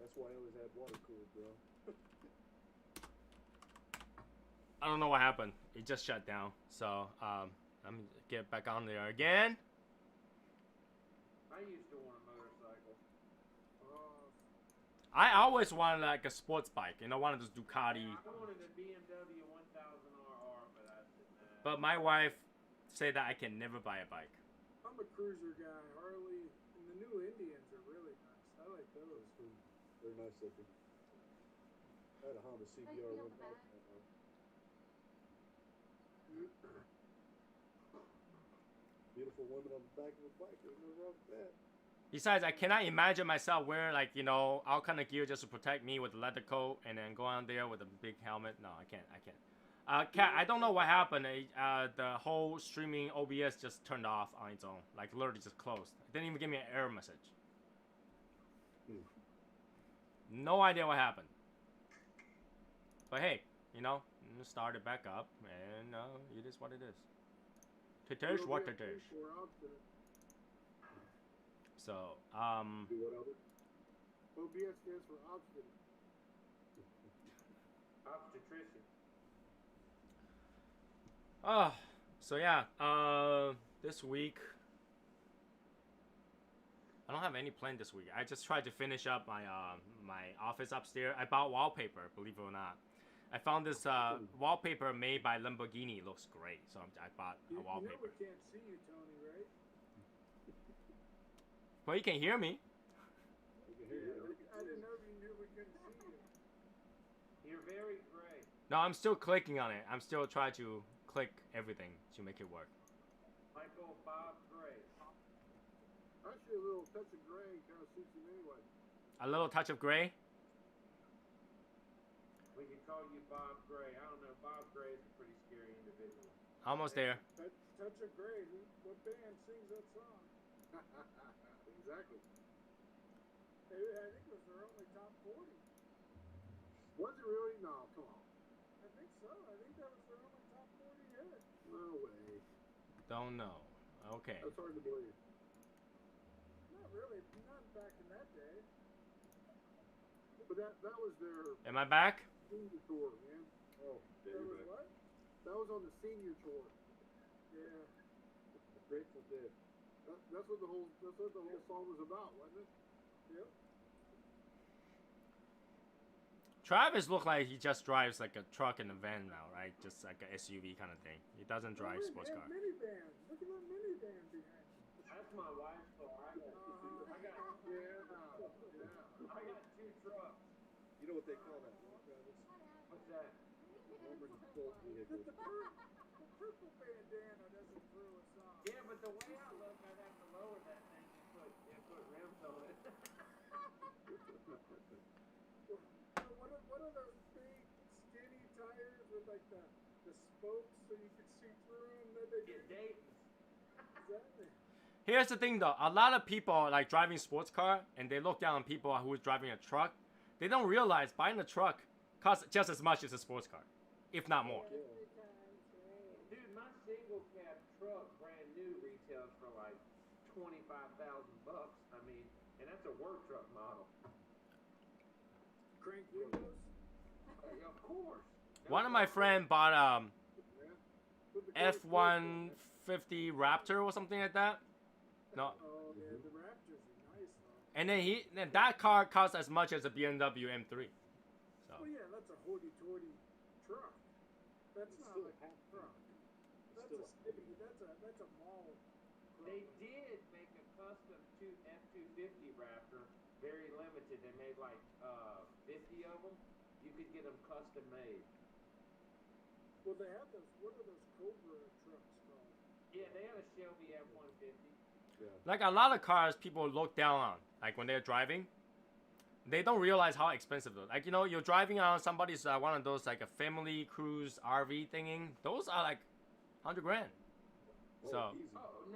That's why I always had water cooled, bro. I don't know what happened. It just shut down. So, let me get back on there again. I used to want a motorcycle. I always wanted like a sports bike. You know, one of those Ducati. Yeah, I wanted a BMW 1000RR, but I said nah. But my wife said that I can never buy a bike. I'm a cruiser guy. Harley and the new Indians are really nice. I like those. They're nice looking. I had a Honda CBR one back. Beautiful women on the back of a bike. There's no wrong with that. Besides, I cannot imagine myself wearing like, you know, all kind of gear just to protect me with a leather coat and then go out there with a big helmet. No, I can't. Kat, I don't know what happened. The whole streaming OBS just turned off on its own. Like literally just closed. It didn't even give me an error message. No idea what happened. But hey, you know, start it back up and it is what it is. It is what it is. So, Do what other? OBS stands for obstinate. Obstetrician. So yeah, this week I don't have any plan this week. I just tried to finish up my my office upstairs. I bought wallpaper, believe it or not. I found this wallpaper made by Lamborghini. It looks great, so I bought a wallpaper. You know we can't see you, Tony, right? Well, you can hear me. I didn't know if you knew we couldn't see you. You're very gray. No, I'm still clicking on it. I'm still trying to click everything to make it work. Michael Bob Gray. Actually, a little touch of gray kind of suits him anyway. A little touch of gray. We could call you Bob Gray. I don't know. Bob Gray is a pretty scary individual. Almost there. Touch of gray. What band sings that song? Exactly. I think it was their only top 40. Was it really? No, come on. I think so. I think that was their only top 40 hit. No way. Don't know. Okay. That's hard to believe. Not really. Not back in that day. But that was their Am I back? senior tour, man. Oh, That was what? That was on the senior tour. Yeah. Grateful Dead. That's what the whole song was about, wasn't it? Yep. Travis looked like he just drives like a truck and a van now, right? Just like a SUV kind of thing. He doesn't drive sports car. Minivan. Look at that minivan behind you. That's my wife's car. I got two trucks. You know what they call that, Travis? What's that? Armored assault vehicle. The purple bandana doesn't throw us off. Yeah, but the way I look, I'd have to lower that thing and put rims on it. What are those big, skinny tires with like the spokes so you can see through them? Get Dayton's. Exactly. Here's the thing though, a lot of people are like driving sports car and they look down on people who are driving a truck. They don't realize buying a truck costs just as much as a sports car, if not more. Dude, my single cab truck, brand new, retails for like $25,000. I mean, and that's a work truck model. Crank windows. Of course. One of my friends bought F-150 Raptor or something like that. No. Oh, yeah, the Raptors are nice though. And then that car costs as much as a BMW M3. So. Well, yeah, that's a hoity-toity truck. That's not like a truck. That's a mall. They did make a custom F-250 Raptor, very limited. They made like 50 of them. You could get them custom made. Well, they have those. What are those Cobra trucks called? Yeah, they had a Shelby F-150. Yeah. Like a lot of cars people look down on, like when they're driving. They don't realize how expensive those. Like, you know, you're driving on somebody's one of those like a family cruise RV thingy. Those are like 100 grand. So, easy.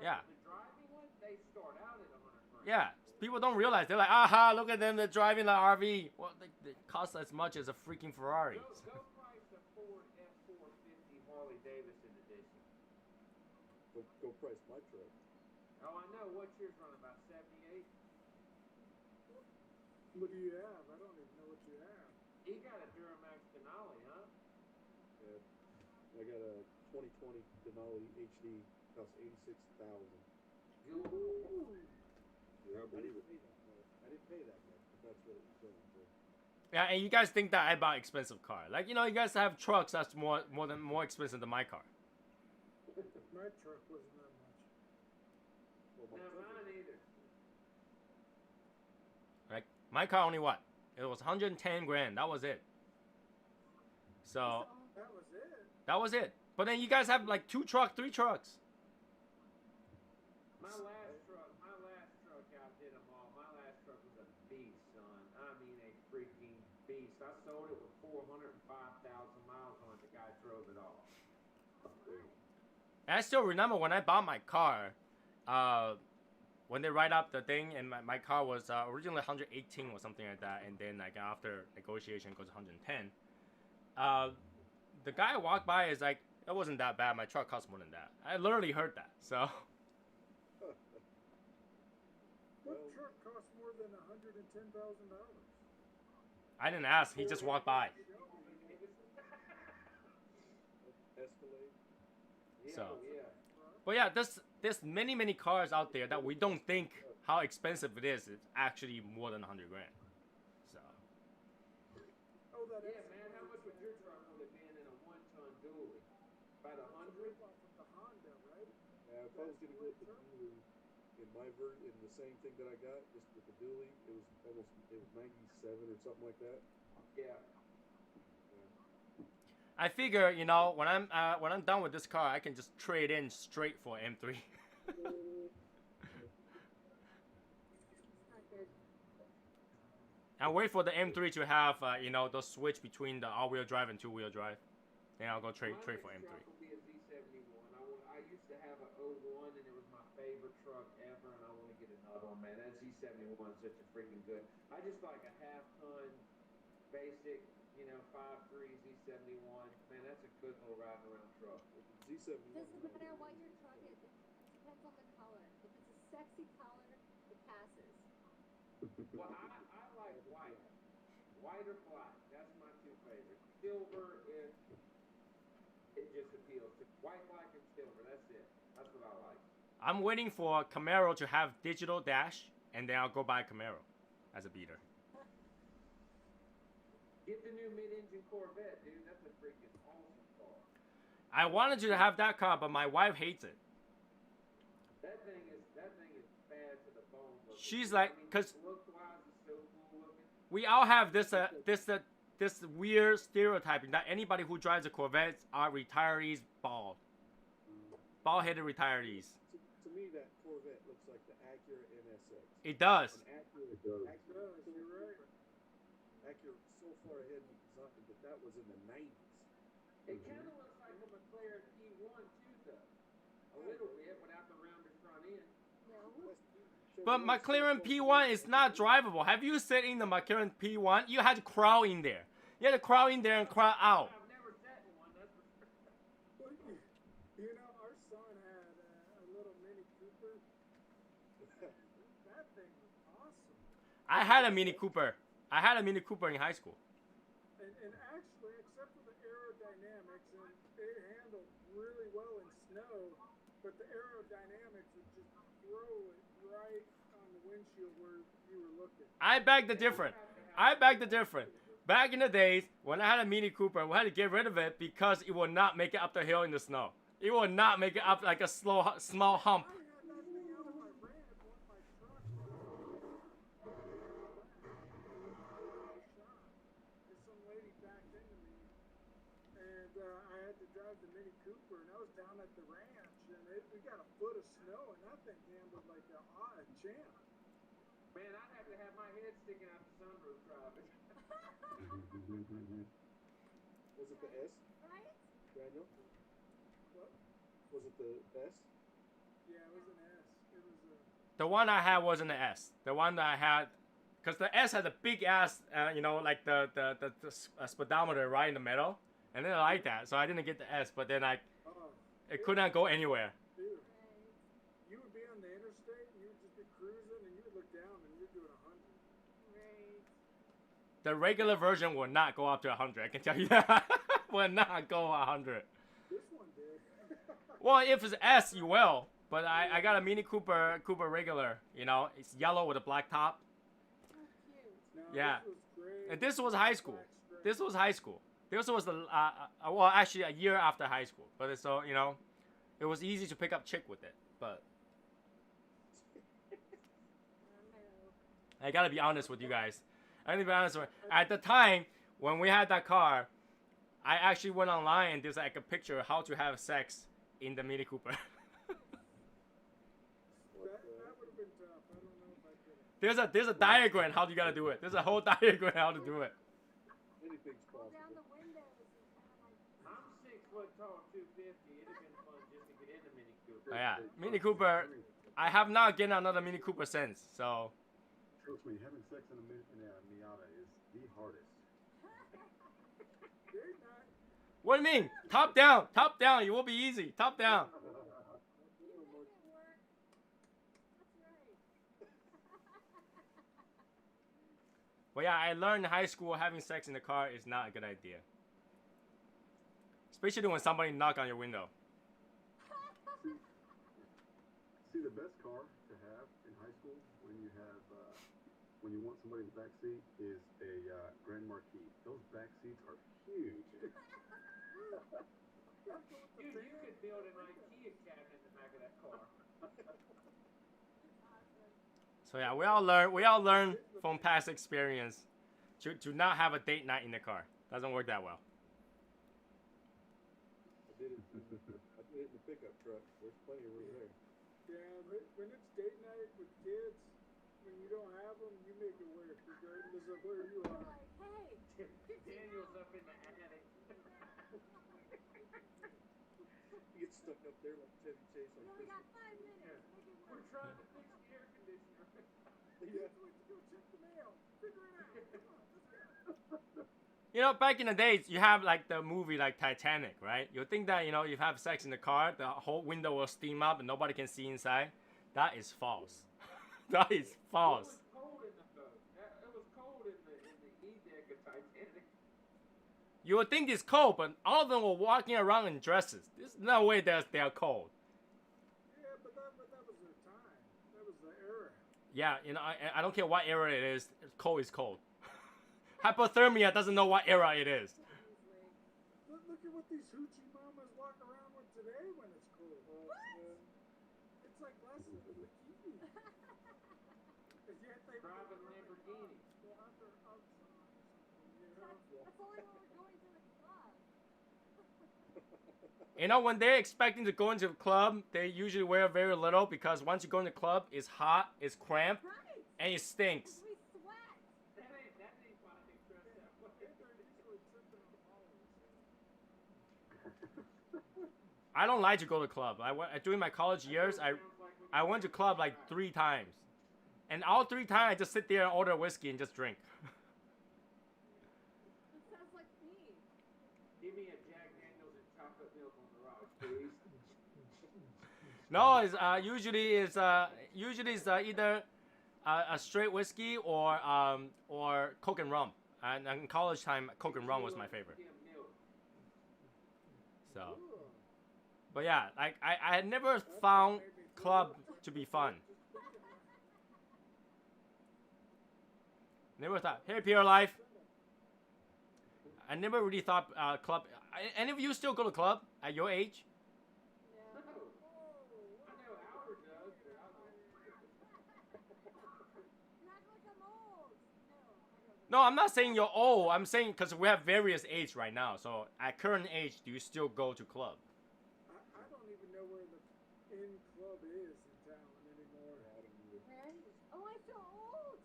yeah. The driving one, they start out at 100 grand. Yeah. People don't realize. They're like, aha, look at them. They're driving the RV. Well, they cost as much as a freaking Ferrari. Go price the Ford F-450 Harley Davidson edition. Go price my truck. Oh, I know. What's yours running? About 78? What do you have? I don't even know what you have. He got a Duramax Denali, huh? Yeah. I got a 2020 Denali HD. Cost $86,000. Ooh. I didn't pay that much. I didn't pay that much, but that's what it was going for. Yeah, and you guys think that I buy expensive car. Like, you know, you guys have trucks that's more expensive than my car. My truck wasn't that much. Well, Not mine either. Like, my car only what? It was 110 grand. That was it. So That was it. that was it. But then you guys have like 2 trucks, 3 trucks. My last truck outdid them all. My last truck was a beast, son. I mean, a freaking beast. I sold it with 405,000 miles on it. The guy drove it all. And I still remember when I bought my car, when they write up the thing, and my car was originally 118 or something like that, and then like after negotiation it goes 110. The guy walked by is like, it wasn't that bad. My truck cost more than that. I literally heard that. So What truck costs more than $110,000? I didn't ask. He just walked by. Escalade. Yeah, So. yeah. But yeah, there's many cars out there that we don't think how expensive it is. It's actually more than 100 grand. So Oh, that Yeah, man, how much would your truck would have been in a 1-ton dually? About 100? From the Honda, right? If I was gonna go with the dually in my in the same thing that I got, just with the dually, it was 97 or something like that. Yeah. I figure, you know, when I'm done with this car, I can just trade in straight for M3. And wait for the M3 to have, you know, the switch between the all-wheel drive and two-wheel drive. Then I'll go trade for M3. My next truck will be a Z71. I used to have an 01, and it was my favorite truck ever, and I want to get another one, man. That Z71 is such a freaking good. I just like a half-ton, basic, you know, 5.3 Z71. Man, that's a good little riding around truck. Z71. Doesn't matter what your truck is. It depends on the color. If it's a sexy color, it passes. Well, I like white. White or black. That's my 2 favorites. Silver, it just appeals to white, black, and silver. That's it. That's what I like. I'm waiting for Camaro to have digital dash, and then I'll go buy Camaro as a beater. Get the new mid-engine Corvette, dude. That's a freaking awesome car. I wanted you to have that car, but my wife hates it. That thing is bad to the bone. Looking. She's like, cause look-wise, it's so cool looking. we all have this weird stereotyping that anybody who drives a Corvette are retirees, bald-headed retirees. To me, that Corvette looks like the Acura NSX. It does. Acura, You're right. Acura so far ahead in design, but that was in the 90s. It kind of looks like a McLaren P1 too, though. A little bit, without the rounded front end. No. But McLaren P1 is not drivable. Have you sat in the McLaren P1? You had to crawl in there. You had to crawl in there and crawl out. I've never sat in one. That's for sure. You know, our son had a little Mini Cooper. That thing was awesome. I had a Mini Cooper. I had a Mini Cooper in high school. And actually, except for the aerodynamics, and it handled really well in snow, but the aerodynamics would just throw it right on the windshield where you were looking. I beg the difference. Back in the days, when I had a Mini Cooper, we had to get rid of it because it would not make it up the hill in the snow. It would not make it up like a small hump. I had that thing out of my ramp on my truck. Some lady backed into me, and I had to drive the Mini Cooper, and I was down at the ranch, and we got a foot of snow, and that thing handled like a champ. Man, I'd have to have my head sticking out the sunroof driving. Was it the S, Right? Daniel? What? Was it the S? Yeah, it was an S. It was a... The one I had wasn't the S. The one that I had, because the S had a big ass, you know, like the speedometer right in the middle, and then I like that, so I didn't get the S. But then it could not go anywhere. Dude, you would be on the interstate, and you would just be cruising, and you would look down, and you're doing 100. Right. the regular version will not go up to 100. I can tell you that. Will not go 100. This one did. Well, if it's S, you will. But I got a Mini Cooper regular. You know, it's yellow with a black top. So cute. No, Yeah. This was great. And this was high school. Black string. This was high school. This was the well, actually a year after high school. But it's so, you know, it was easy to pick up chick with it. But I gotta be honest with you guys. I gotta be honest with at the time when we had that car, I actually went online and there's like a picture of how to have sex in the Mini Cooper. That would have been tough. I don't know if I could have. There's a diagram how you gotta do it. There's a whole diagram how to do it. Anything's Pull possible. down the windows and kind of like. I'm 6 foot tall, 250. It'd have been fun just to get in the Mini Cooper. Oh, yeah, Mini Cooper. I have not gotten another Mini Cooper since. So Trust me, having sex in a Miata is the hardest. Did not. what do you mean? Top down, top down. It will be easy. Top down. You make it work. That's right. But yeah, I learned in high school having sex in the car is not a good idea. Especially when somebody knock on your window. See, the best car to have in high school when you have when you want somebody in the back seat is a Grand Marquis. Those back seats are huge. Dude, you could build an IKEA cabinet in the back of that car. So yeah, we all learn from past experience to not have a date night in the car. Doesn't work that well. I did it in the pickup truck. There's plenty of room there. Yeah, but when it's date night with kids, when you don't have them, you make it work, regardless of where you You're are. like, hey, Daniel's up in the attic. You get stuck up there like Chevy Chase we on only got Christmas. 5 minutes. Make it We're work. trying to fix the air conditioner. Yeah. Went to go check the mail. Figure it out. Come on, let's go. You know, back in the days, you have like the movie like Titanic, right? You think that, you know, you have sex in the car, the whole window will steam up and nobody can see inside. That is false. That is false. It was cold in the boat. It was cold in the E-deck of Titanic. You would think it's cold, but all of them were walking around in dresses. There's no way they are cold. Yeah, but that was their time. That was the era. Yeah, you know, I don't care what era it is. Cold is cold. Hypothermia doesn't know what era it is. Look at what these hoochie mamas walk around with today when it's cold. It's like less than a bikini. And yet they Driving Lamborghini. They have their Uggs on or something, you know? That's only when we're going to the club. You know, when they're expecting to go into the club, they usually wear very little because once you go in the club, it's hot, it's cramped, Right. and it stinks. We sweat. That ain't why they dress that way. They're usually tripping on balls. I don't like to go to the club. During my college years, I went to club like 3 times. And all 3 times, I just sit there and order whiskey and just drink. It sounds like me. Give me a Jack Daniels and chocolate milk on the rocks, please. No, it's usually it's either a straight whiskey or Coke and rum. And in college time, Coke and rum was my favorite. So, but yeah, like I had never found club to be fun. Never thought. Hey, Pure Life. I never really thought club. Any of you still go to club at your age? No. I know Howard does, but I Not like I'm old. No, I don't. No, I'm not saying you're old. I'm saying because we have various age right now. So at current age, do you still go to club? I don't even know where the in club is in town anymore. Right? Oh, I feel old.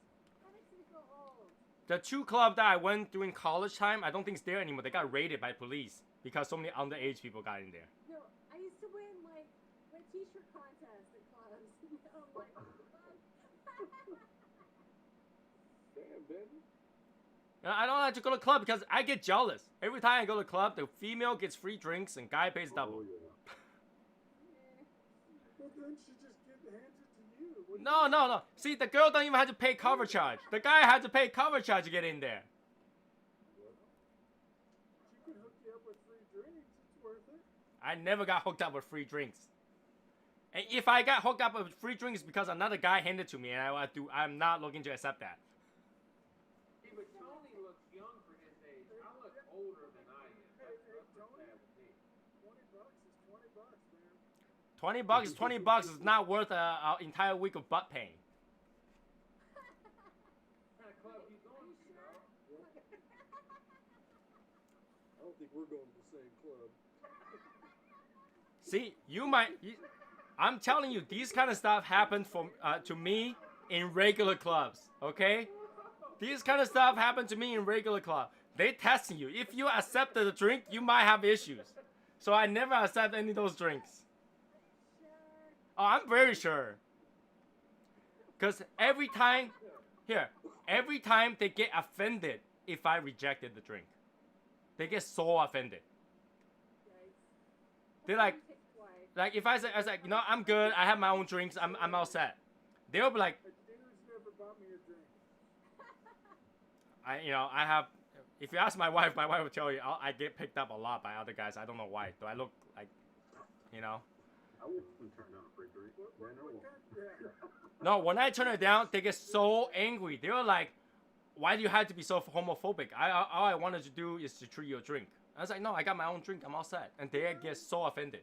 That makes me feel old. The 2 club that I went during college time, I don't think it's there anymore. They got raided by police because so many underage people got in there. No, I used to win t-shirt contests in clubs. You know, like, Damn, Ben. I don't like to go to club because I get jealous. Every time I go to club, the female gets free drinks and guy pays double. Oh, yeah. Well, then she just hands it to you. What do No. See, the girl don't even have to pay cover charge. The guy had to pay cover charge to get in there. I never got hooked up with free drinks. And if I got hooked up with free drinks because another guy handed to me, and I'm not looking to accept that. See, but Tony looks young for his age. I look older than I am. That's what's sad with me. $20 is $20, man. 20 bucks is 20 bucks. It's not worth an entire week of butt pain. What kind of club you going to, though? I don't think we're going to the same club. See, I'm telling you, these kind of stuff happen to me in regular clubs, okay? These kind of stuff happen to me in regular club. They testing you. If you accept the drink, you might have issues. So I never accept any of those drinks. Oh, I'm very sure. Because every time they get offended if I rejected the drink. They get so offended. They're like if I say, you know, I'm good, I have my own drinks, I'm all set. They'll be like, A dude's never bought me a drink. I have, if you ask my wife will tell you, I get picked up a lot by other guys. I don't know why. Do I look like, you know? I wouldn't turn down a free drink. No, when I turn it down, they get so angry. They were like, why do you have to be so homophobic? All I wanted to do is to treat you a drink. I was like, no, I got my own drink. I'm all set. And they get so offended.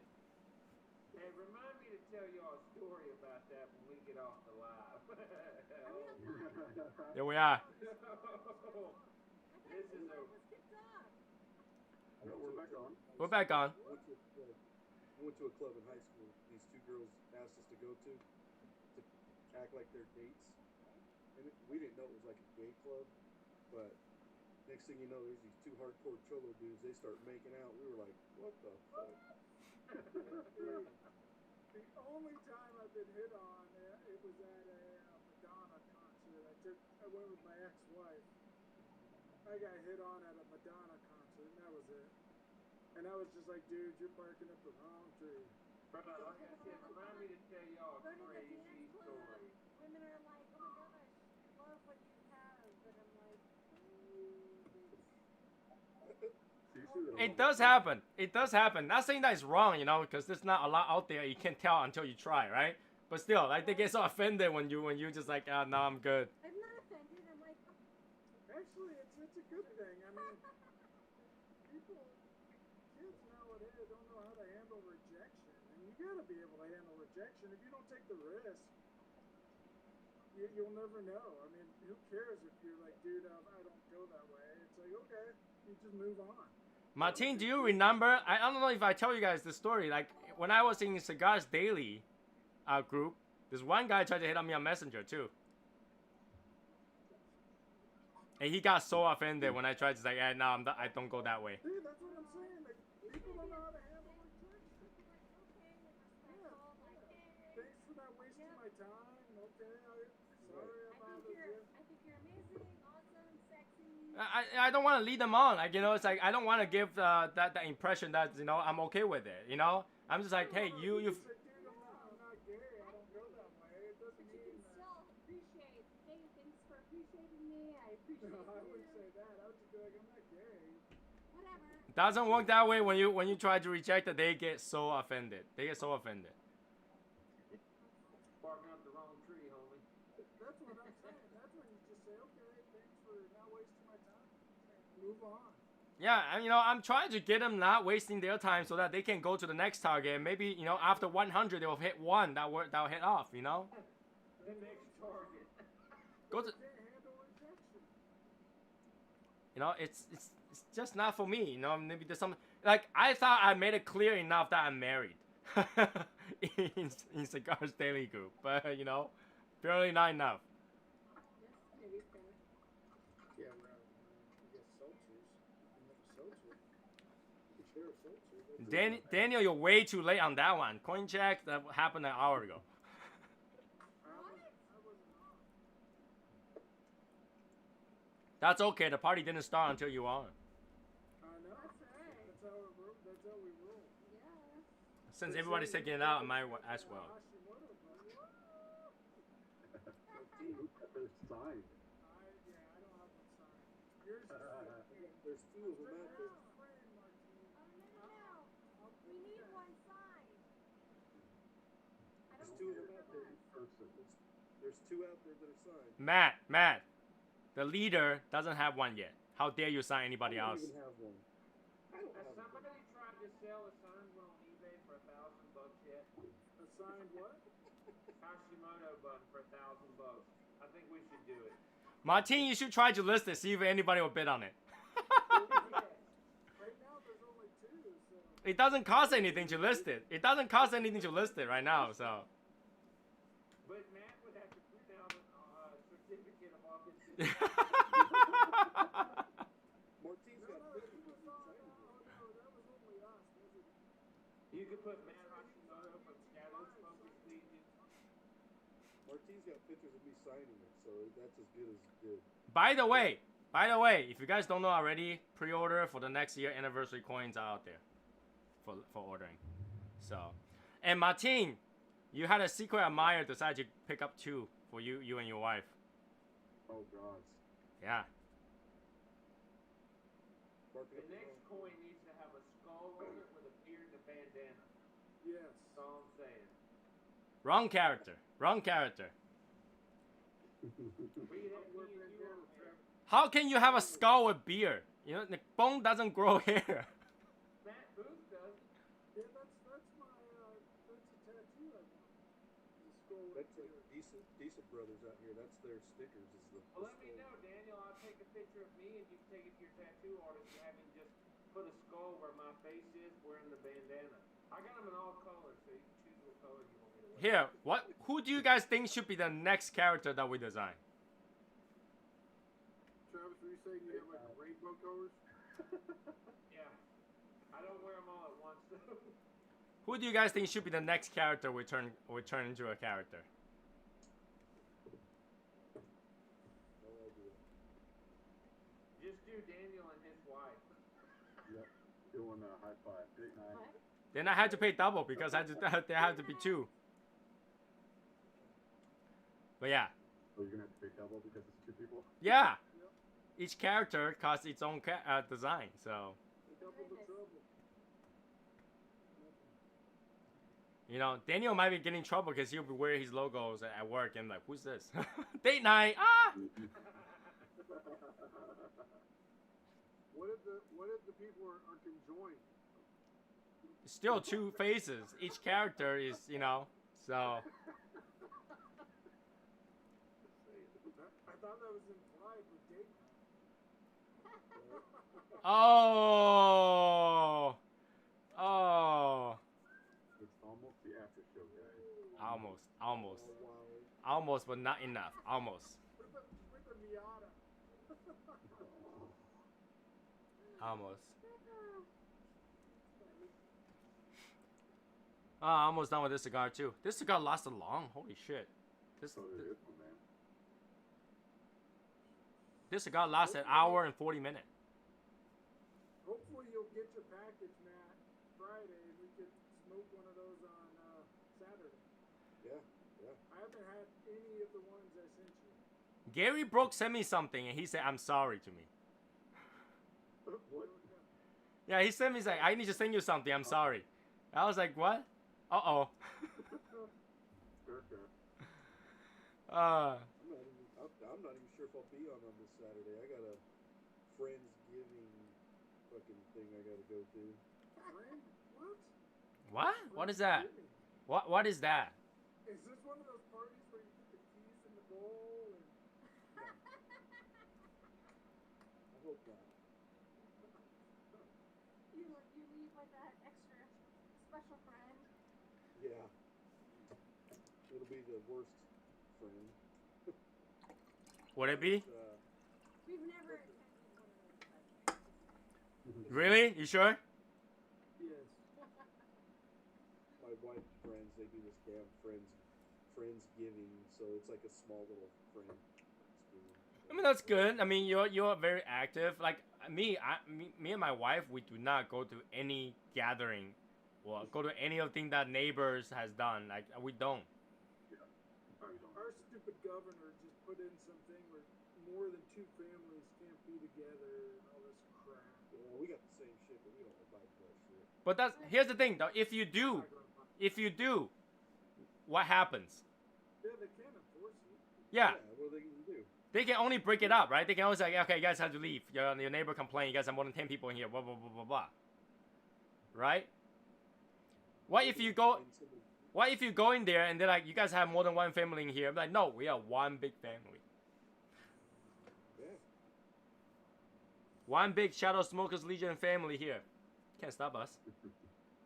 Hey, remind me to tell y'all a story about that when we get off the live. Here we are. This is a... No, we're back on. We're back on. Went to a club in high school. These two girls asked us to go to act like they're dates. And we didn't know it was like a gay club, but next thing you know, there's these two hardcore cholo dudes. They start making out. We were like, what the fuck? The only time I've been hit on, it was at a Madonna concert. I went with my ex-wife. I got hit on at a Madonna concert, and that was it. And I was just like, dude, you're barking up the wrong tree. Like I said, remind me to tell y'all a crazy story. Women are like, oh my gosh, love what you have. But I'm like, It does happen. It does happen. Not saying that it's wrong, you know, because there's not a lot out there. You can't tell until you try, right? But still, like they get so offended when you just like, no, I'm good. I'm not offended. I'm like, Actually, it's a good thing. I mean, kids nowadays don't know how to handle rejection. And you gotta be able to handle rejection. If you don't take the risk, you'll never know. I mean, who cares if you're like, dude, I don't go that way. It's like, okay, you just move on. Martin, do you remember? I don't know if I tell you guys the story. Like when I was in Cigars Daily group, this one guy tried to hit on me on Messenger too. And he got so offended when I tried to say, yeah, no, I don't go that way. Dude, that's what I'm saying. Like, people don't know how to handle rejection. Thanks for not wasting my time. Okay, sorry I'm out of here. I think you're amazing, awesome, sexy. I don't want to lead them on. Like, you know, it's like I don't want to give that impression that, you know, I'm okay with it. You know, I'm just like, hey, you. Dude, I'm not gay. I don't go that way. It doesn't But you mean can that. still appreciate, hey, thanks for appreciating me. I appreciate No, I you. wouldn't say that. I would just be like, I'm not gay. Whatever. Doesn't work that way when you try to reject it. They get so offended. They get so offended. Barking up the wrong tree, homie. That's what I'm saying. That's when you just say, okay, thanks for not wasting my time. Move on. Yeah, and you know, I'm trying to get them not wasting their time so that they can go to the next target. And maybe, you know, after 100 they'll hit one that'll hit off. You know. The next target. Go to. Can't handle rejection. You know, it's just not for me. You know, maybe there's some like I thought I made it clear enough that I'm married in Cigars Daily group, but you know, apparently not enough. Yes, maybe fair. Yeah, you get seltzers. You can have a seltzer. You can share a seltzer. Daniel, you're way too late on that one. Coin check that happened an hour ago. That's okay. The party didn't start until you were on. I know. That's all right. That's how we roll. Yeah. Since everybody's taking it out, I might as well. There's sign. Yeah, I don't have one sign. Yours is There's two of them out there. Oh, no. We need two of them out there. There's two out there that are signed. Matt, the leader doesn't have one yet. How dare you sign anybody I don't else? even have one. I don't Has have one. somebody tried to sell a signed one on eBay for $1,000 yet? A signed what? Hashimoto button for $1,000. I think we should do it. Martin, you should try to list it. See if anybody will bid on it. Right now there's only 2, so. It doesn't cost anything to list it. It doesn't cost anything to list it right now. So. But Matt would have to print out a certificate of authenticity. Martin's No, got no, pictures he of was me on. signing it. No, that was only us, wasn't it? You could put Matt Hashimoto from Shadow Smokers Legion. Martin's got pictures of me signing it, so that's as good as good. By the way, if you guys don't know already, pre-order for the next year anniversary coins are out there for ordering. So, and Martin, you had a secret admirer decide to pick up 2 for you and your wife. Oh God. Yeah. The next coin needs to have a skull on it with a beard and a bandana. Yes. That's all I'm saying. Wrong character. Wrong character. We could have me and you on there. How can you have a skull with beard? You know, the bone doesn't grow hair. Matt Booth does. Yeah, that's my that's a tattoo I want. The skull with That's the like decent brothers out here. That's their stickers. Is the Well, let me skull. know, Daniel. I'll take a picture of me and you can take it to your tattoo artist and have him just put a skull where my face is wearing the bandana. I got them in all colors, so you can choose what color you want me to wear. Here, who do you guys think should be the next character that we design? Travis, were you saying you have like rainbow colors? Yeah. I don't wear them all at once, though. Who do you guys think should be the next character we turn into a character? No idea. Just do Daniel and his wife. Yep. Doing a high five. Date night. What? Then I had to pay double because there had to be 2. But yeah. Oh, you're gonna have to pay double because it's 2 people. Yeah. Each character costs its own design, so Double the trouble. you know Daniel might be getting in trouble because he'll be wearing his logos at work and like, who's this? Date night. Ah. What if the people are conjoined? Still 2 faces. Each character is, so. I thought that was implied with date night. Oh. It's almost the after show, guys. Almost, but not enough. Almost. With the Miata. Almost. Almost done with this cigar too. This cigar lasted long. Holy shit. So it is one, man. This cigar lasts an hour and 40 minutes. Hopefully you'll get your package, Matt, Friday, and we can smoke one of those on Saturday. Yeah. I haven't had any of the ones I sent you. Gary Brooks sent me something and he said, I'm sorry to me. What? Yeah, he sent me, he's like, I need to send you something. I'm sorry. I was like, what? Uh-oh. Sure. I'm not even sure if I'll be on this Saturday. I got a Friendsgiving fucking thing I gotta go to. Friend? What? What? What is that? What is that? Is this one of those parties where you put the keys in the bowl and I hope not. You leave with that extra special friend. Yeah. It'll be the worst friend. Would it be? We've never attended one of those. Really? You sure? yes. My wife's friends, they do this damn Friendsgiving, so it's like a small little friend. I mean, that's good. I mean, you're very active. Like me and my wife, we do not go to any gathering or go to any of thing that neighbors has done. Like we don't. Our stupid governor just put in something where more than 2 families can't be together and all this crap. Yeah, we got the same shit, but we don't abide by that shit. But here's the thing though. If you do, what happens? Yeah, they can't enforce it. Yeah. What are they gonna do? They can only break it up, right? They can always like, okay, you guys have to leave. Your neighbor complained, you guys have more than 10 people in here, blah, blah, blah, blah, blah. Right? What if you go in there and they're like, you guys have more than one family in here? I'm like, no, we are one big family. Yeah. One big Shadow Smokers Legion family here. Can't stop us.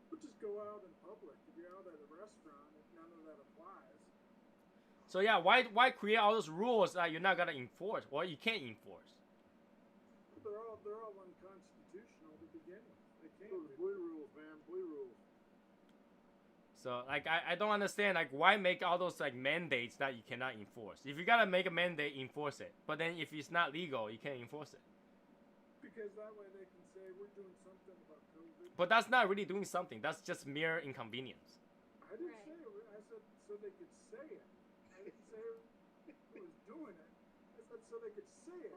But just go out in public. If you're out at a restaurant, none of that applies. So yeah, why create all those rules that you're not gonna enforce? Well, you can't enforce. They're all unconstitutional to begin with. They can't. Those blue rules, man. Blue rules. So like I don't understand like why make all those like mandates that you cannot enforce. If you gotta make a mandate, enforce it. But then if it's not legal, you can't enforce it. Because that way they can say we're doing something about COVID. But that's not really doing something. That's just mere inconvenience. I didn't say it. I said so they could say it. I didn't say who was doing it. I said so they could say it.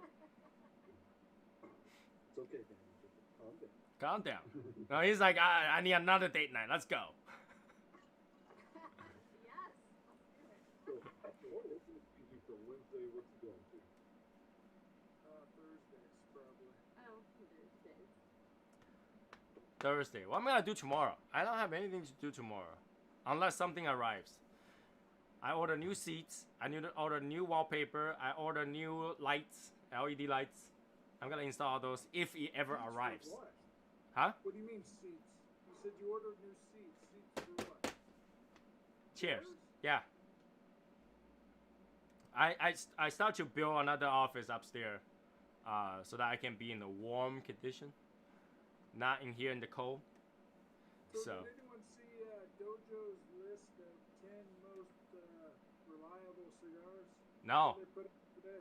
It's okay, Danny. Just calm down. Calm down. No, he's like, I need another date night. Let's go. Yes. Let's do it. So, what is easy for Wednesday? What's he going to? Thursdays probably. Oh, Thursdays. Thursday. What am I gonna do tomorrow? I don't have anything to do tomorrow, unless something arrives. I order new seats. I need to order new wallpaper. I order new lights, LED lights. I'm gonna install all those if it ever Seats for arrives. what? Huh? What do you mean seats? You said you ordered new seats. Seats for what? Chairs. Yeah. I start to build another office upstairs, so that I can be in a warm condition, not in here in the cold. So. Did anyone see Dojo's list of 10 most reliable cigars? No. They put up today?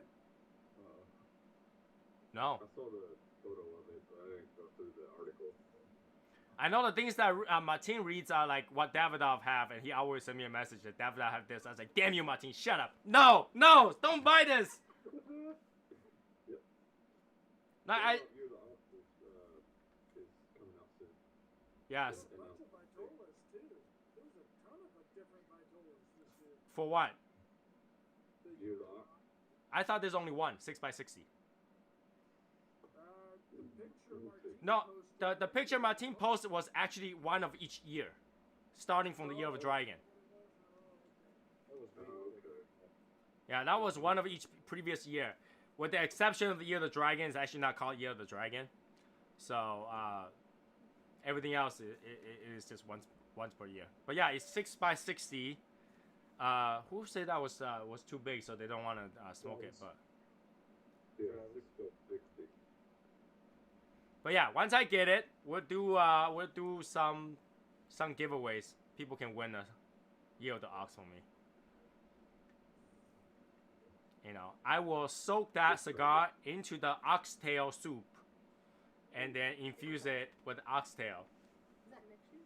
No. I saw the photo of it, but I didn't go through the article. I know the things that Martin reads are like what Davidoff have, and he always send me a message that Davidoff have this. I was like, damn you, Martin, shut up. No, don't buy this. Yep. No, I. Year the Ox is coming out soon. Yes. There's a bunch of Vitolas too. There's a ton of different Vitolas this year. For what? Year the Ox. I thought there's only one, 6x60. The picture Martin No, posted- the picture Martin posted was actually one of each year, starting from the year of the dragon. That was me. Okay. Yeah, that was one of each previous year, with the exception of the year of the dragon. It's actually not called year of the dragon. So everything else is just once per year. But yeah, it's 6x60. Who said that was too big, so they don't want to smoke it? Yeah, 660. But yeah, once I get it, we'll do some giveaways. People can win a year of the ox for me. You know, I will soak that cigar into the oxtail soup, and then infuse it with oxtail. Is that next year?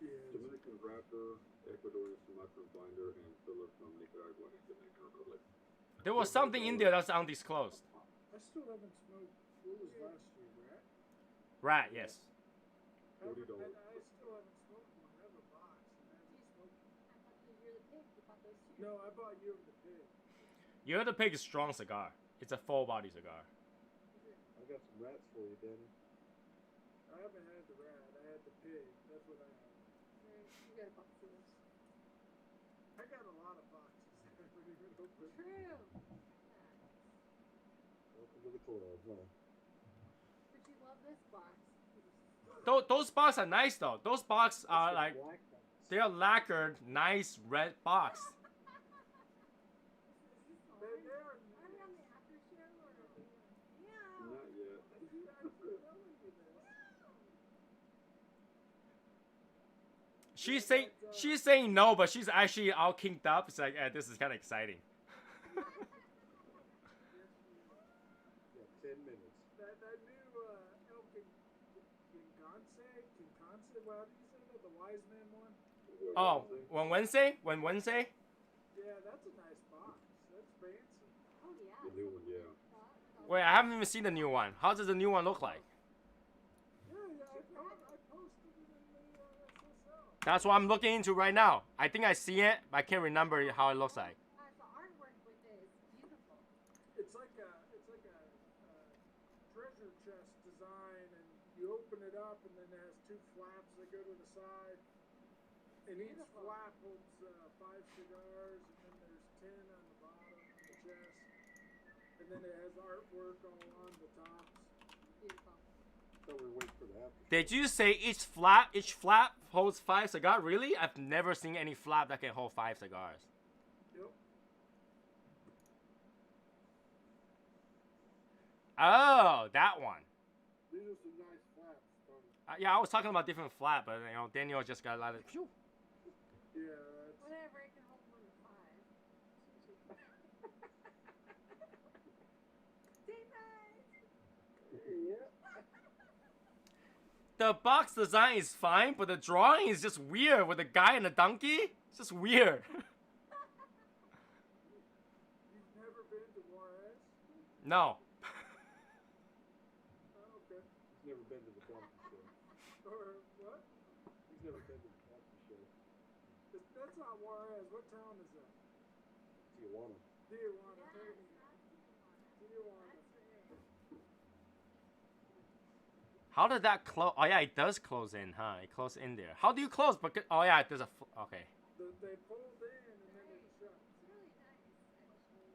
Yeah, Dominican wrapper, Ecuadorian Sumatran binder, and filler from Nicaragua and Dominican Republic. There was something in there that's undisclosed. I still haven't smoked. What was last year, Rat? Right? Yes. I $40. still haven't smoked one. I have a box and I haven't smoked one. I thought you were the pig. You bought those too. No, I bought you of the pig. Year of the Pig is strong cigar. It's a full body cigar. I got some rats for you, Danny. I haven't had the rat. I had the pig. That's what I had. You got a box of those. I got a lot of boxes. I haven't even opened. True. Welcome to the club, huh? But you love this box. Those boxes are nice though. Those boxes are like Black ones. they're lacquered, nice red box. They are. Are we on the after show or? Yeah. Not yet. He's actually telling you this. She's saying no, but she's actually all kinked up. It's like, this is kind of exciting. Yeah, 10 minutes. That new El Quinconce, well, how do you say that? The wise man one? Oh, when Wednesday? Yeah, that's a nice box. That's fancy. Oh yeah. The new one, yeah. Wait, I haven't even seen the new one. How does the new one look like? Yeah, I posted it in the SSL. That's what I'm looking into right now. I think I see it, but I can't remember how it looks like. The artwork with it is beautiful. It's like a treasure chest design, and you open it up, and then it has two flaps that go to the side. And each flap holds 5 cigars, and then there's 10 on the bottom of the chest. And then it has artwork all on the tops. Beautiful. So we're waiting for the after. Did you say each flap holds 5 cigars? Really? I've never seen any flap that can hold 5 cigars. Yep. Oh, that one. These are some nice flaps, Tony. Yeah, I was talking about different flap, but you know, Daniel just got a lot of. Phew. Yeah, that's... Whatever, it can hold more than 5. Yeah. The box design is fine, but the drawing is just weird with a guy and a donkey. It's just weird. You've never been to Juarez? No. Oh, okay. He's never been to the donkey show. Or what? He's never been to the donkey show. That's not Juarez. What town is that? Tijuana. Tijuana. Yes, Tony. that's Tijuana. right. How did that close? Oh yeah, it does close in, huh? It closed in there. How do you close? Because oh yeah, there's a okay. They pulled in and then it shut. It's really nice, actually.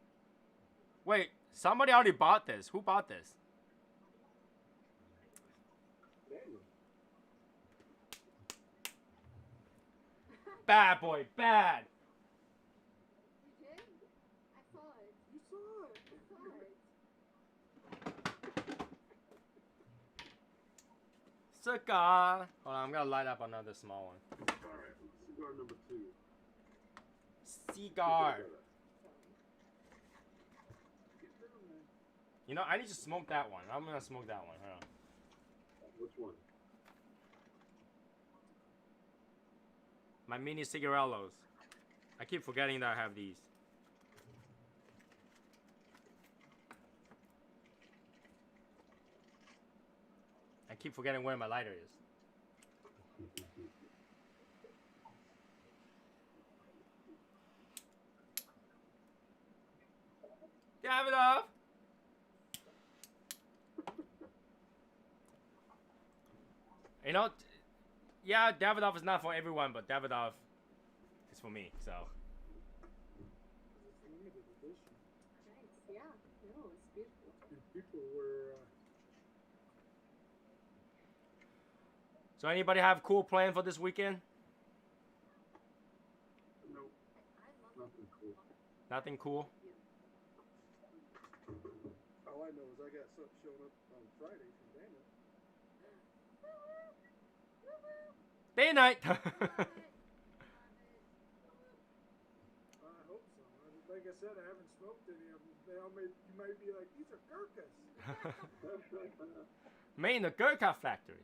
Wait, somebody already bought this. Who bought this? Daniel. Bad boy, bad. You did? I saw it. You saw it. I saw it. Cigar. Hold on, I'm gonna light up another small one. All right, cigar number 2. Cigar. Get down there. You know, I need to smoke that one. I'm gonna smoke that one. Hold on. Which one? My mini cigarellos. I keep forgetting that I have these. I keep forgetting where my lighter is. Davidoff! You know, yeah, Davidoff is not for everyone, but Davidoff is for me, so. It's limited edition. Nice, yeah. No, it's beautiful. And people were... So anybody have cool plan for this weekend? Nope, I love nothing cool. Nothing cool? All I know is I got something showing up on Friday from Daniel. Day night! I hope so. Like I said, I haven't smoked any of them. They all may, you might be like, these are Gurkhas. Made in the Gurkha factory.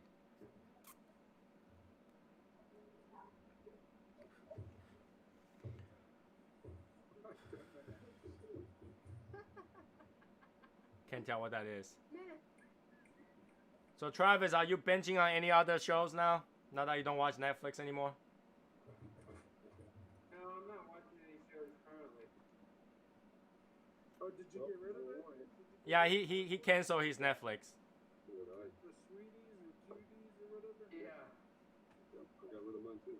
Can't tell what that is. So Travis, are you binging on any other shows now? Now that you don't watch Netflix anymore? No, I'm not watching any shows currently. Oh, did you get rid of it? Yeah, he canceled his Netflix. So did I. The sweeties or cuties or whatever? Yeah. Yep, I got rid of mine too.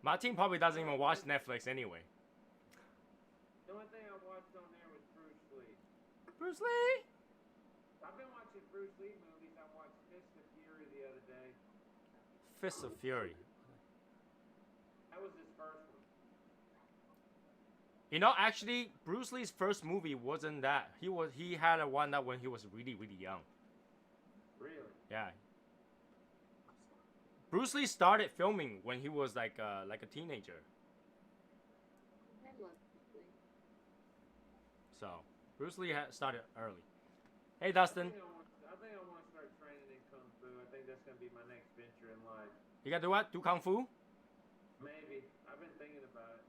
Martin probably doesn't even watch Netflix anyway. The only thing I watched on there was Bruce Lee. Bruce Lee? I've been watching Bruce Lee movies. I watched Fist of Fury the other day. Fist of Fury. That was his first one. You know, actually, Bruce Lee's first movie wasn't that. He had a one that when he was really, really young. Really? Yeah. Bruce Lee started filming when he was like a teenager. I love Lee. So Bruce Lee started early. Hey Dustin, I think I want to start training in Kung Fu. I think that's going to be my next venture in life. you gotta do what? Do kung fu? Maybe. I've been thinking about it.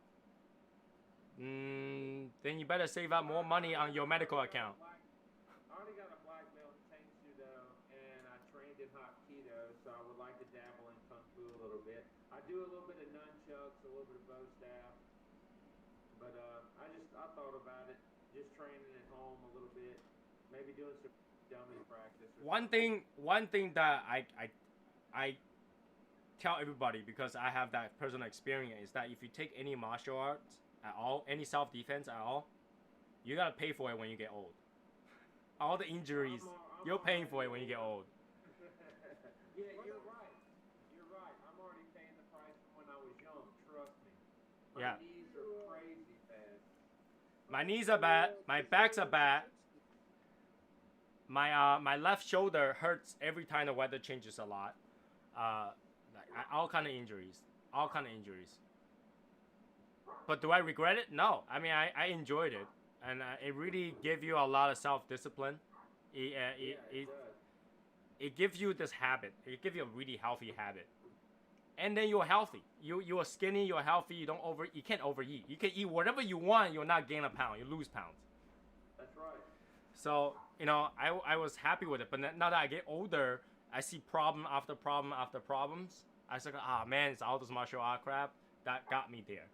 Then you better save up more money on your medical account. I already got a black belt in Tang Sudo, and I trained in Hapkido, so I would like to dabble do a little bit of nunchucks, a little bit of bow staff. But I thought about it, just training at home a little bit, maybe doing some dummy practice. One thing that I tell everybody, because I have that personal experience, is that if you take any martial arts at all, any self-defense at all, you gotta pay for it when you get old. All the injuries, you're paying for it when you get old. Yeah, you're right. You're right. I'm already paying the price from when I was young. Trust me. My knees are crazy fast. My knees are bad. My backs are bad. My left shoulder hurts every time the weather changes a lot. All kind of injuries. All kind of injuries. But do I regret it? No. I mean, I enjoyed it, and it really gave you a lot of self-discipline. It gives you this habit. It gives you a really healthy habit, and then you're healthy. You are skinny. You're healthy. You can't overeat. You can eat whatever you want. You'll not gain a pound. You lose pounds. That's right. So I was happy with it. But now that I get older, I see problem after problem after problems. I was like, man, it's all this martial art crap that got me there.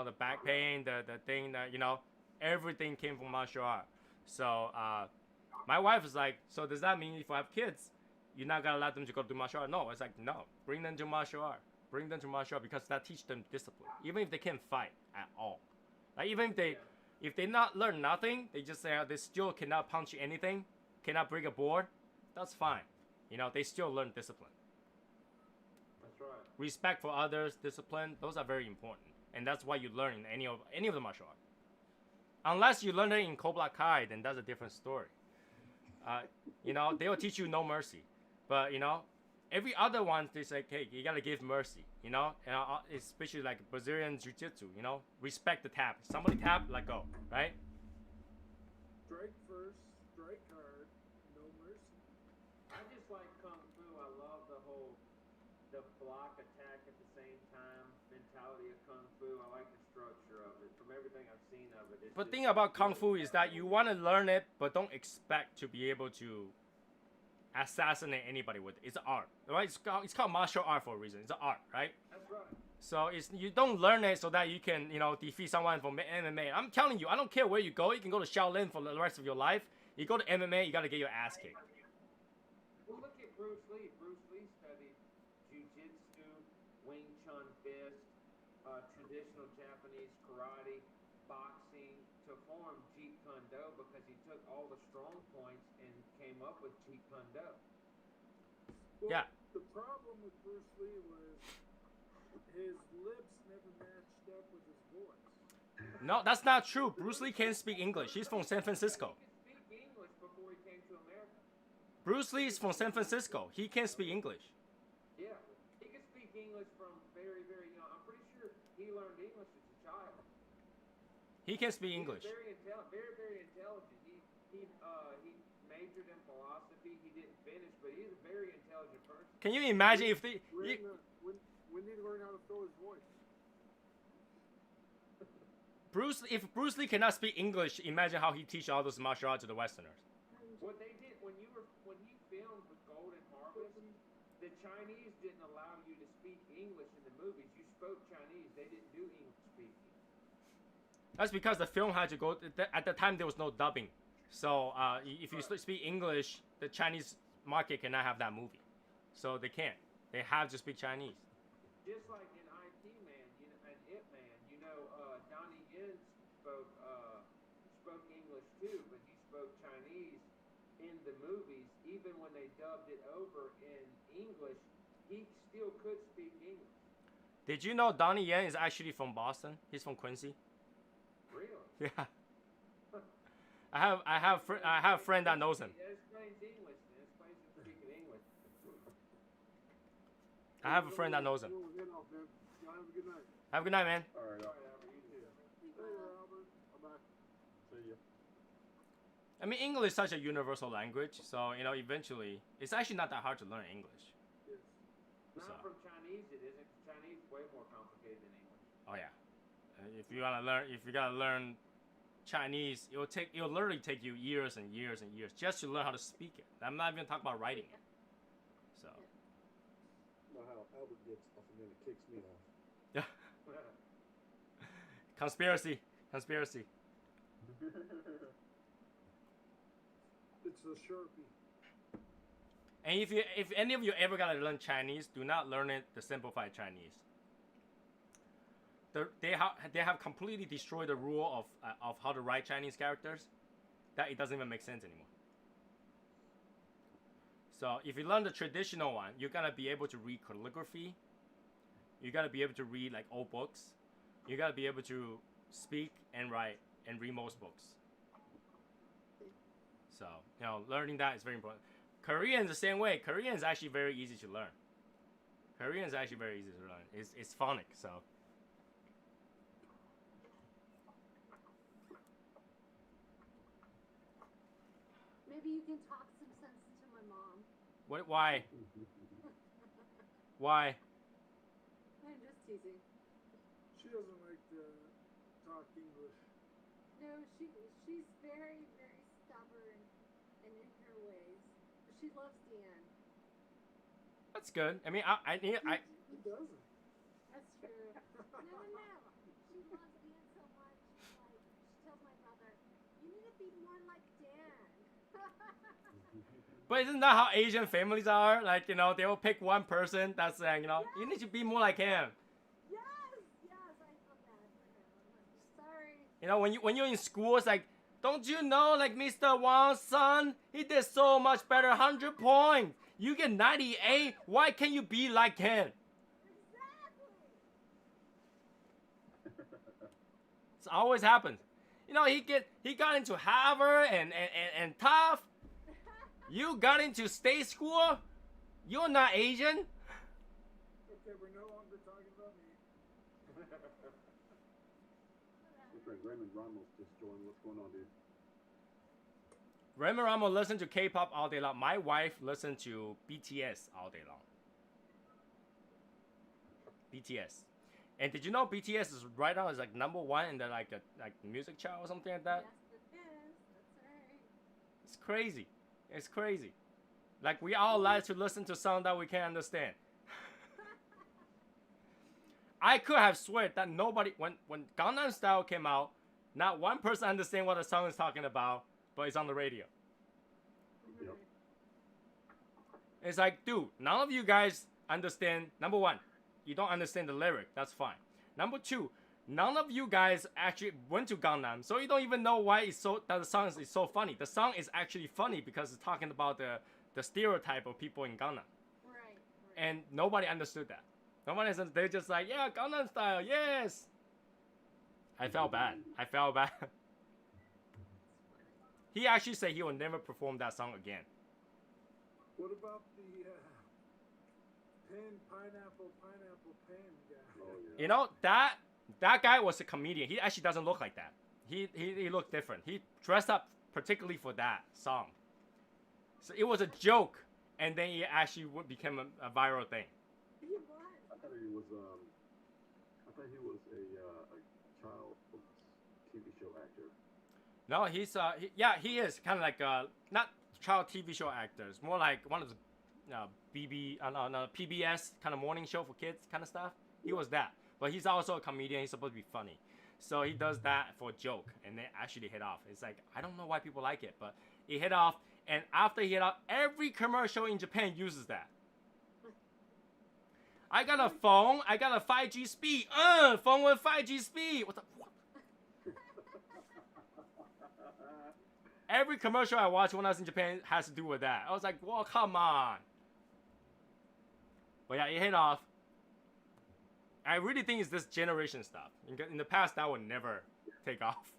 The back pain, the thing that, everything came from martial art. So my wife is like, so does that mean if I have kids, you're not gonna let them to go to martial art? No, it's like, no, bring them to martial art. Bring them to martial art, because that teach them discipline. Even if they can't fight at all. Like, even if they not learn nothing, they just say they still cannot punch anything, cannot break a board, that's fine. They still learn discipline. That's right. Respect for others, discipline, those are very important. And that's why you learn in any of the martial art. Unless you learn it in Cobra Kai, then that's a different story. They will teach you no mercy. But, every other one, they say, hey, you gotta give mercy, and especially like Brazilian Jiu-Jitsu, respect the tap. Somebody tap, let go, right? Strike first, strike hard, no mercy. I just like Kung Fu. I love the block attack at the same time mentality of Kung Fu. I like the structure of it. From everything I've seen of it. But the thing about Kung Fu is that you want to learn it, but don't expect to be able to assassinate anybody with it. It's an art, right? It's called martial art for a reason. It's an art, right? That's right. So you don't learn it so that you can, defeat someone from MMA. I'm telling you, I don't care where you go. You can go to Shaolin for the rest of your life. You go to MMA, you got to get your ass kicked. Well, look at Bruce Lee. Bruce Lee studied Jiu-Jitsu, Wing Chun fist, traditional Japanese karate, boxing, to form Jeet Kune Do, because he took all the strong points and came up with Jeet Kune Do. Well, Yeah. The problem with Bruce Lee was his lips never matched up with his voice. No, that's not true. Bruce Lee can't speak English. He's from San Francisco. He could speak English before he came to America. Bruce Lee is from San Francisco. He can't speak English. Yeah, he could speak English from very, very young. I'm pretty sure he learned English as a child. He can speak English. He's very intelligent. Very, very intelligent. He majored in philosophy. He didn't finish, but he's a very intelligent person. Can you imagine if they... When did he learn how to throw his voice? If Bruce Lee cannot speak English, imagine how he teach all those martial arts to the Westerners. What they did when he filmed with Golden Harvest, the Chinese didn't allow you to speak English in the movies. You spoke Chinese. They didn't do English speaking. That's because the film had to go... At the time, there was no dubbing. So if you speak English, the Chinese market cannot have that movie. So they can't. They have to speak Chinese. Just like in IT Man, and It Man, Donnie Yen spoke English too, but he spoke Chinese in the movies. Even when they dubbed it over in English, he still could speak English. Did you know Donnie Yen is actually from Boston? He's from Quincy. Really? Yeah. I have a friend that knows him. That explains English. That explains him speaking English. I have a friend that knows him. We're getting off, man. Y'all have a good night. Have a good night, man. All right. All right, Albert, you too. Later, Albert. Bye-bye. See ya. I mean, English is such a universal language, so eventually, it's actually not that hard to learn English. Yes. Not So. from Chinese, it isn't. Chinese is way more complicated than English. Oh yeah, if you gotta learn Chinese, it'll literally take you years and years and years just to learn how to speak it. I'm not even talking about writing it. So. Know how Albert gets off and then it kicks me off. Yeah. Conspiracy. Conspiracy. It's the Sharpie. And if any of you ever gotta learn Chinese, do not learn it the simplified Chinese. They have completely destroyed the rule of how to write Chinese characters, that it doesn't even make sense anymore. So if you learn the traditional one, you gotta be able to read calligraphy. You gotta be able to read like old books. You gotta be able to speak and write and read most books. So learning that is very important. Korean is the same way. Korean is actually very easy to learn. Korean is actually very easy to learn. It's phonic, so. Maybe you can talk some sense into my mom. What? Why? Why? I'm just teasing. She doesn't like to talk English. No, she's very, very stubborn and in her ways. But she loves Deanne. That's good. I mean, Who doesn't? That's true. No. She loves Deanne so much. She tells my brother, you need to be more like Dan. But isn't that how Asian families are? Like, they will pick one person that's saying, you need to be more like him. Yes, I feel bad for him. I'm sorry. When you're in school, it's like, don't you know, like Mr. Wang's son, he did so much better, 100 points. You get 98. Why can't you be like him? Exactly. It always happens. He got into Harvard and tough. You got into state school. You're not Asian. Okay, we're no longer talking about me. Looks like Raymond Ramos just joined. What's going on, dude? Raymond Ramos listen to K-pop all day long. My wife listens to BTS all day long. BTS. And did you know BTS is right now is like #1 in the like music chart or something like that? Yes, it is. That's right. It's crazy. It's crazy. Like we all like to listen to songs that we can't understand. I could have swear that nobody when Gangnam Style came out, not one person understand what the song is talking about, but it's on the radio. Yep. It's like, dude, none of you guys understand. Number one, you don't understand the lyric. That's fine. Number two, none of you guys actually went to Gangnam, so you don't even know why that the song is so funny. The song is actually funny because it's talking about the stereotype of people in Gangnam. Right. And nobody understood that. They're just like, yeah, Gangnam Style, yes. I felt bad. He actually said he will never perform that song again. What about the pineapple pen guy? Oh, yeah. That guy was a comedian. He actually doesn't look like that. He looked different. He dressed up particularly for that song. So it was a joke, and then it actually became a viral thing. He was. I thought he was a child TV show actor. No, he is kind of like not child TV show actors, more like one of the PBS kind of morning show for kids kind of stuff. He was that, but he's also a comedian. He's supposed to be funny, so he does that for a joke, and they actually hit off. It's like I don't know why people like it, but it hit off. And after he hit off, every commercial in Japan uses that. I got a phone. I got a 5G speed. Phone with 5G speed. What? Every commercial I watched when I was in Japan has to do with that. I was like, well, come on. But yeah, it hit off. I really think it's this generation stuff. In the past, that would never take off.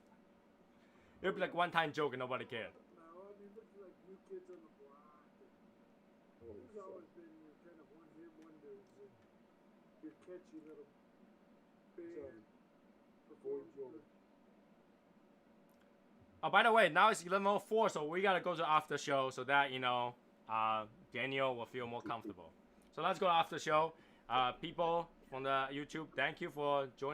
It would be like one-time joke and nobody cared. No, I mean, look like New Kids on the Block. There's always been your kind of one-hit wonders and your catchy little band. Oh, by the way, now it's 11:04, so we gotta go to after show so that Daniel will feel more comfortable. So let's go to after show. People from the YouTube, thank you for joining.